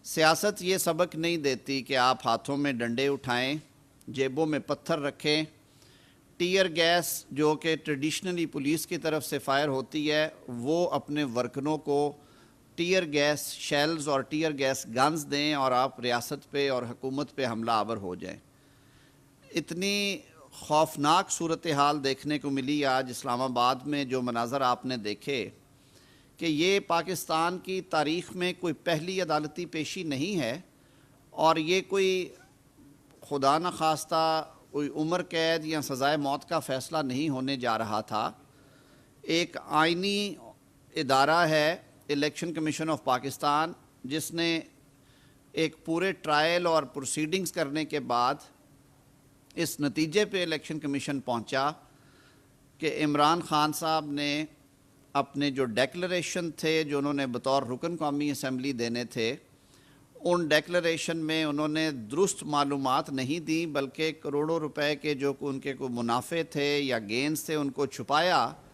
سیاست یہ سبق نہیں دیتی کہ آپ ہاتھوں میں ڈنڈے اٹھائیں، جیبوں میں پتھر رکھیں، ٹیئر گیس جو کہ ٹریڈیشنلی پولیس کی طرف سے فائر ہوتی ہے وہ اپنے ورکنوں کو ٹیئر گیس شیلز اور ٹیئر گیس گنز دیں اور آپ ریاست پہ اور حکومت پہ حملہ آور ہو جائیں۔ اتنی خوفناک صورتحال دیکھنے کو ملی آج اسلام آباد میں، جو مناظر آپ نے دیکھے کہ یہ پاکستان کی تاریخ میں کوئی پہلی عدالتی پیشی نہیں ہے، اور یہ کوئی خدا نخواستہ کوئی عمر قید یا سزائے موت کا فیصلہ نہیں ہونے جا رہا تھا۔ ایک آئینی ادارہ ہے الیکشن کمیشن آف پاکستان، جس نے ایک پورے ٹرائل اور پروسیڈنگز کرنے کے بعد اس نتیجے پہ الیکشن کمیشن پہنچا کہ عمران خان صاحب نے اپنے جو ڈیکلریشن تھے جو انہوں نے بطور رکن قومی اسمبلی دینے تھے، ان ڈیکلریشن میں انہوں نے درست معلومات نہیں دیں، بلکہ کروڑوں روپے کے جو ان کے کوئی منافع تھے یا گینز تھے ان کو چھپایا،